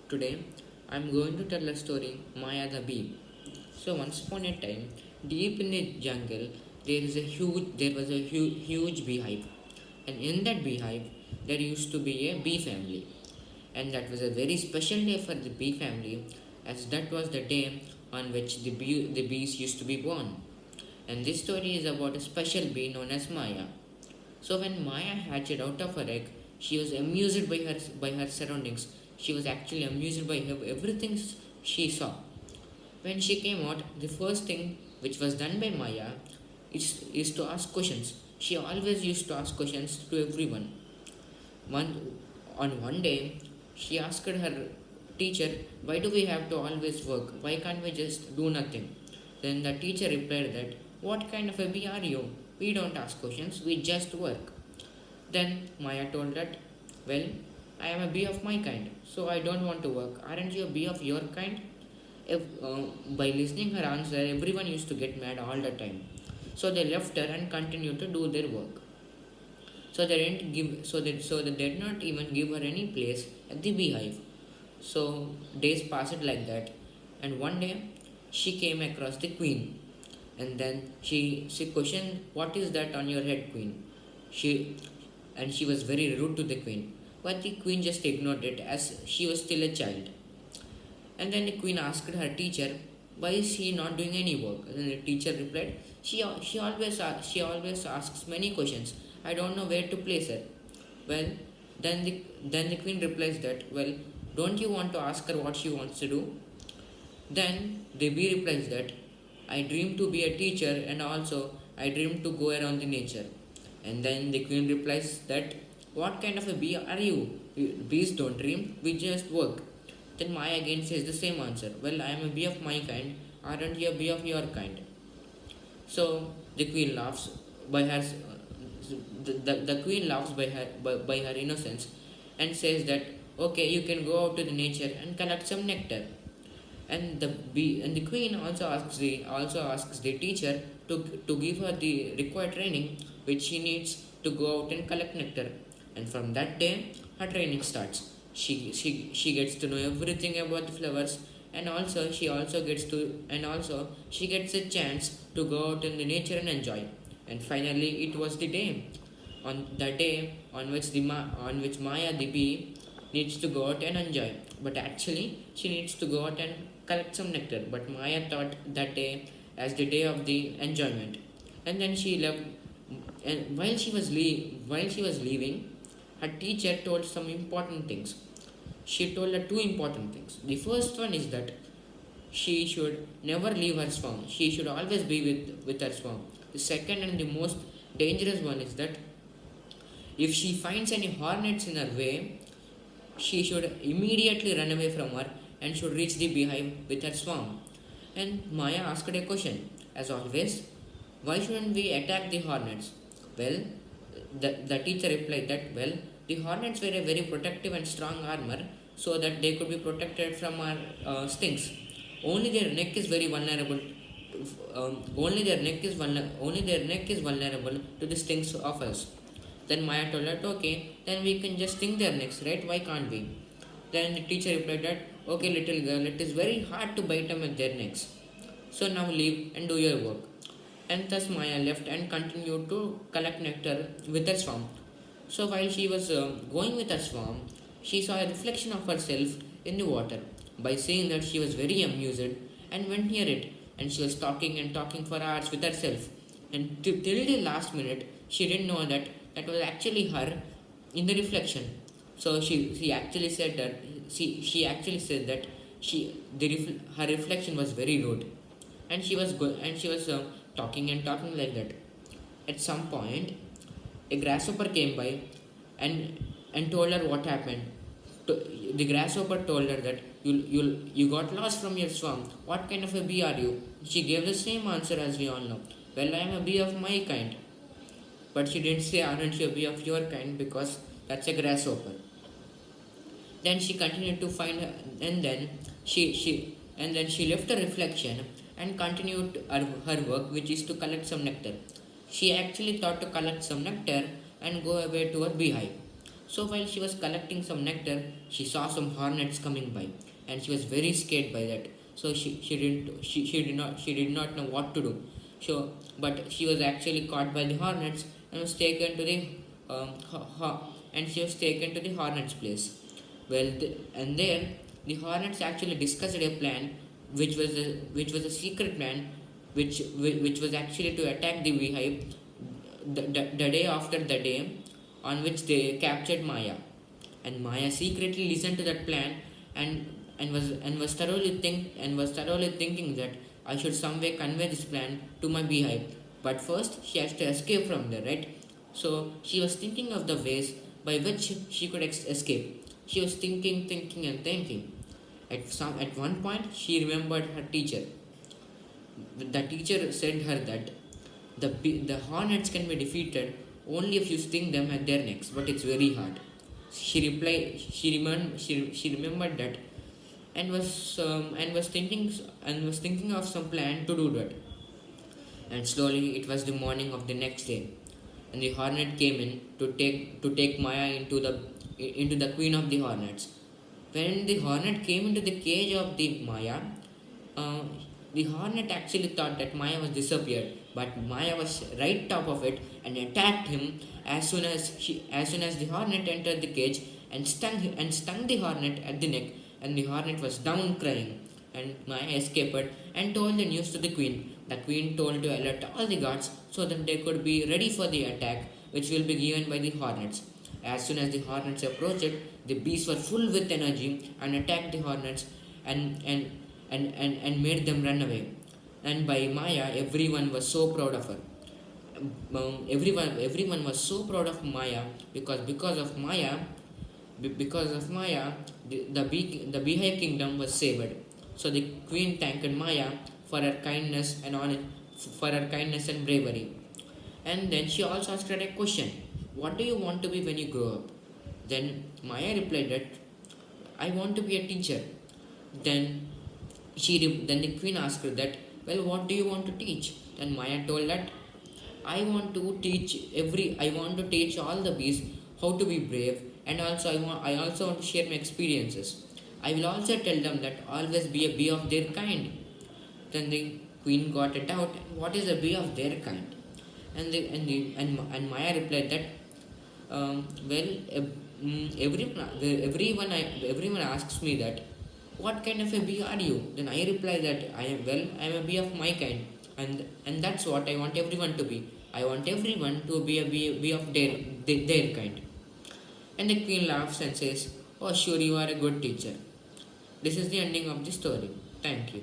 Today, I'm going to tell a story, Maya the Bee. So once upon a time, deep in the jungle, there was a huge beehive, and in that beehive, there used to be a bee family, and that was a very special day for the bee family, as that was the day on which the bees used to be born. And this story is about a special bee known as Maya. So when Maya hatched out of her egg, she was amused by her surroundings. She was actually amused by everything she saw. When she came out, the first thing which was done by Maya is to ask questions. She always used to ask questions to everyone. On one day, she asked her teacher, "Why do we have to always work? Why can't we just do nothing?" Then the teacher replied that, "What kind of a bee are you? We don't ask questions, we just work." Then Maya told that, "Well, I am a bee of my kind, so I don't want to work. Aren't you a bee of your kind?" If, by listening her answer, everyone used to get mad all the time. So they left her and continued to do their work. So they did not even give her any place at the beehive. So days passed like that, and one day she came across the queen, and then she questioned, "What is that on your head, queen?" She and she was very rude to the queen, but the queen just ignored it as she was still a child. And then the queen asked her teacher, "Why is she not doing any work?" And the teacher replied, she always asks many questions. I don't know where to place her." Well, then the queen replies that, "Well, don't you want to ask her what she wants to do?" Then the bee replies that, "I dream to be a teacher, and also I dream to go around the nature." And then the queen replies that, "What kind of a bee are you? Bees don't dream, we just work." Then Maya again says the same answer. "Well, I am a bee of my kind. Aren't you a bee of your kind?" So the queen laughs by her the queen laughs by her innocence and says that, "Okay, you can go out to the nature and collect some nectar." And the queen also asks the teacher to give her the required training which she needs to go out and collect nectar. And from that day, her training starts. She gets to know everything about the flowers, and also she gets a chance to go out in the nature and enjoy. And finally, it was the day on which Maya the bee needs to go out and enjoy. But actually, she needs to go out and collect some nectar. But Maya thought that day as the day of the enjoyment. And then she left. And while she was leaving, her teacher told some important things. She told her two important things. The first one is that she should never leave her swarm. She should always be with her swarm. The second and the most dangerous one is that if she finds any hornets in her way, she should immediately run away from her and should reach the beehive with her swarm. And Maya asked a question, as always, "Why shouldn't we attack the hornets?" Well, the teacher replied that, "Well, the hornets wear a very protective and strong armor so that they could be protected from our stings. Only their neck is very vulnerable. Only their neck is vulnerable to the stings of us." Then Maya told her, "Okay, then we can just sting their necks, right? Why can't we?" Then the teacher replied that, "Okay, little girl, it is very hard to bite them with their necks. So now leave and do your work." And thus Maya left and continued to collect nectar with her swarm. So while she was going with her swarm, she saw a reflection of herself in the water. By seeing that, she was very amused and went near it, and she was talking and talking for hours with herself. And till the last minute, she didn't know that that was actually her in the reflection. So she actually said that she actually said that her reflection was very rude, and she was talking and talking like that. At some point, a grasshopper came by and told her what happened. The grasshopper told her that you got lost from your swarm. What kind of a bee are you? She gave the same answer as we all know. "Well, I am a bee of my kind." But she didn't say, "Aren't you a bee of your kind?" because that's a grasshopper. Then she continued to find her, and then she left her reflection and continued her work, which is to collect some nectar. She actually thought to collect some nectar and go away to her beehive. So while she was collecting some nectar, she saw some hornets coming by, and she was very scared by that. So she did not know what to do. So but she was actually caught by the hornets and was taken to the and she was taken to the hornets place. And there the hornets actually discussed a plan, which was a secret plan, which was actually to attack the beehive the day after the day on which they captured Maya. And Maya secretly listened to that plan and was thoroughly thinking that I should some way convey this plan to my beehive. But first she has to escape from there, right? So she was thinking of the ways by which she could escape. She was thinking and thinking. At one point she remembered her teacher. The teacher said her that the hornets can be defeated only if you sting them at their necks, but it's very hard. She remembered that and was thinking of some plan to do that. And slowly it was the morning of the next day, and the hornet came in to take Maya into the queen of the hornets. When the hornet came into the cage of the Maya, uh, the hornet actually thought that Maya was disappeared, but Maya was right top of it and attacked him as soon as the hornet entered the cage and stung the hornet at the neck, and the hornet was down crying. And Maya escaped and told the news to the queen. The queen told to alert all the guards so that they could be ready for the attack, which will be given by the hornets. As soon as the hornets approached, the bees were full with energy and attacked the hornets and, and, and made them run away. And by Maya, everyone was so proud of her. Everyone was so proud of Maya because of Maya, the beehive kingdom was saved. So the queen thanked Maya for her kindness for her kindness and bravery. And then she also asked her a question: "What do you want to be when you grow up?" Then Maya replied that I want to be a teacher. Then then the queen asked her that, well, what do you want to teach? Then Maya told that I want to teach all the bees how to be brave, and I also want to share my experiences. I will also tell them that always be a bee of their kind. Then the queen got a doubt, what is a bee of their kind? And Maya replied that well, everyone asks me that, what kind of a bee are you? Then I reply that I am a bee of my kind, and that's what I want everyone to be. I want everyone to be bee of their kind. And the queen laughs and says, "Oh, sure, you are a good teacher." This is the ending of the story. Thank you.